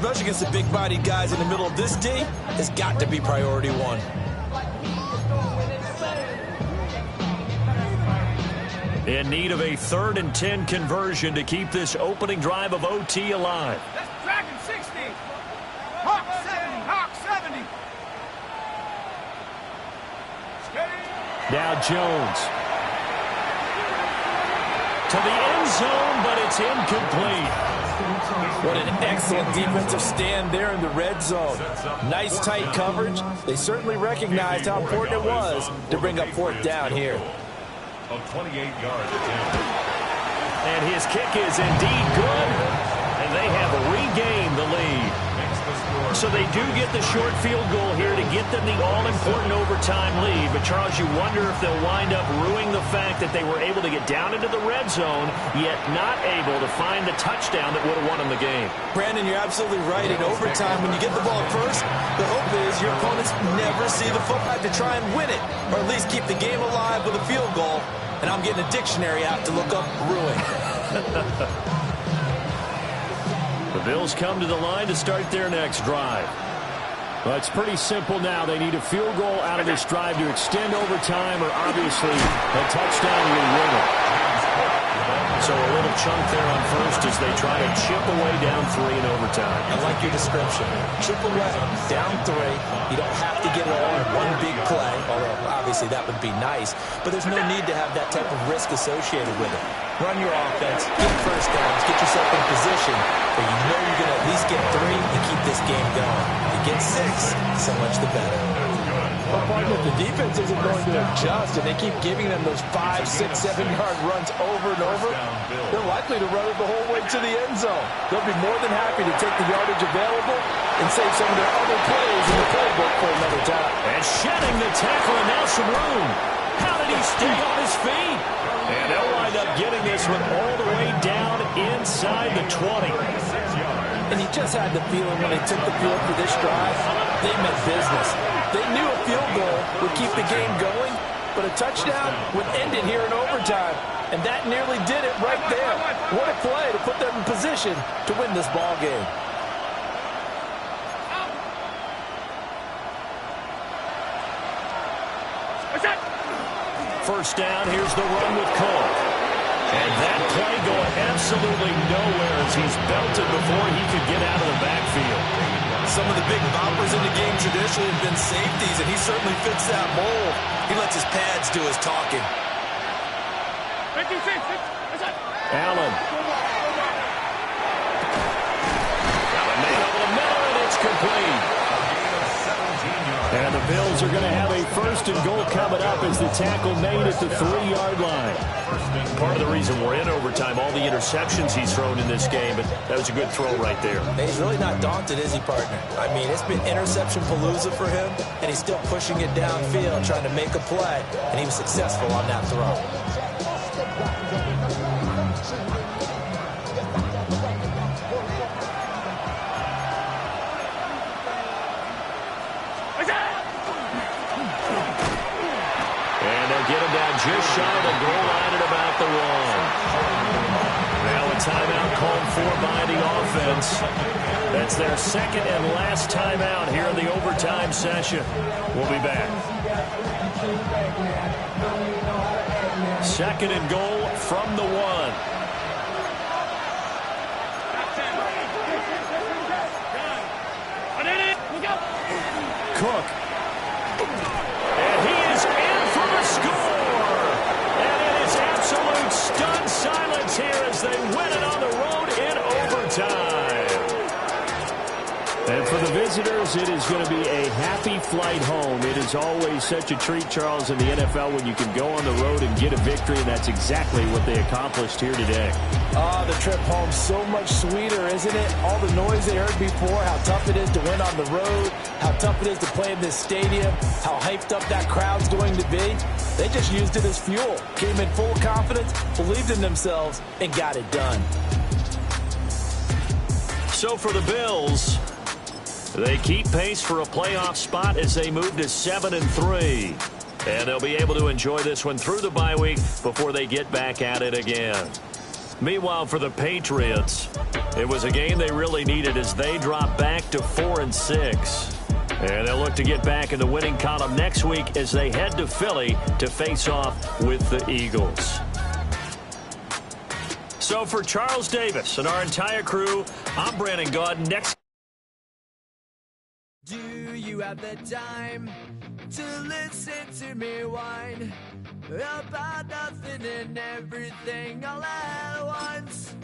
especially against the big-bodied guys in the middle of this D, has got to be priority one. In need of a 3rd and 10 conversion to keep this opening drive of OT alive. That's Dragon 60. Hawk 70. Hawk 70. Now Jones. To the end zone, but it's incomplete. What an excellent defensive stand there in the red zone. Nice tight coverage. They certainly recognized how important it was to bring up 4th down here. Of 28 yards attempt. And his kick is indeed good, and they have regained the lead. So they do get the short field goal here to get them the all-important overtime lead. But, Charles, you wonder if they'll wind up ruining the fact that they were able to get down into the red zone, yet not able to find the touchdown that would have won them the game. Brandon, you're absolutely right. In overtime, when you get the ball first, the hope is your opponents never see the football to try and win it, or at least keep the game alive with a field goal. And I'm getting a dictionary out to look up ruin. The Bills come to the line to start their next drive. Well, it's pretty simple now. They need a field goal out of this drive to extend overtime, or obviously a touchdown will win it. So a little chunk there on first as they try to chip away down 3 in overtime. I like your description. Chip away, down 3. You don't have to get it all in one big play, although obviously that would be nice. But there's no need to have that type of risk associated with it. Run your offense, get first downs, get yourself in position where you know you're going to at least get 3 and keep this game going. You get 6, so much the better. But partner, if the defense isn't going to adjust and they keep giving them those 5, 6, 7-yard runs over and over, they're likely to run it the whole way to the end zone. They'll be more than happy to take the yardage available and save some of their other plays in the playbook for another time. And shedding the tackle, and now some room. How did he stay on his feet? And they'll wind up getting this one all the way down inside the 20. And he just had the feeling when they took the field for this drive, they meant business. They knew a field goal would keep the game going, but a touchdown would end it here in overtime. And that nearly did it right there. What a play to put them in position to win this ball game. First down, here's the run with Cook. And that play going absolutely nowhere as he's belted before he could get out of the backfield. Some of the big boppers in the game traditionally have been safeties, and he certainly fits that mold. He lets his pads do his talking. Allen. Got a man over the middle, and it's complete. And the Bills are going to have a 1st and goal coming up as the tackle made at the 3-yard line. Part of the reason we're in overtime, all the interceptions he's thrown in this game, but that was a good throw right there. Hey, he's really not daunted, is he, partner? I mean, it's been interception palooza for him, and he's still pushing it downfield, trying to make a play, and he was successful on that throw. Get him down just shy of the goal line at about the 1. Now a timeout called for by the offense. That's their 2nd and last timeout here in the overtime session. We'll be back. 2nd and goal from the 1. Cook. And he is in for the score. And it is absolute stunned silence here as they win it on the road in overtime. And for the visitors, it is going to be a happy flight home. It is always such a treat, Charles, in the NFL when you can go on the road and get a victory, and that's exactly what they accomplished here today. Oh, the trip home so much sweeter, isn't it? All the noise they heard before, how tough it is to win on the road, how tough it is to play in this stadium, how hyped up that crowd's going to be. They just used it as fuel, came in full confidence, believed in themselves, and got it done. So for the Bills, they keep pace for a playoff spot as they move to 7-3. And they'll be able to enjoy this one through the bye week before they get back at it again. Meanwhile, for the Patriots, it was a game they really needed as they drop back to 4-6. And they'll look to get back in the winning column next week as they head to Philly to face off with the Eagles. So for Charles Davis and our entire crew, I'm Brandon Gaudin. Next. Do you have the time to listen to me whine about nothing and everything all at once?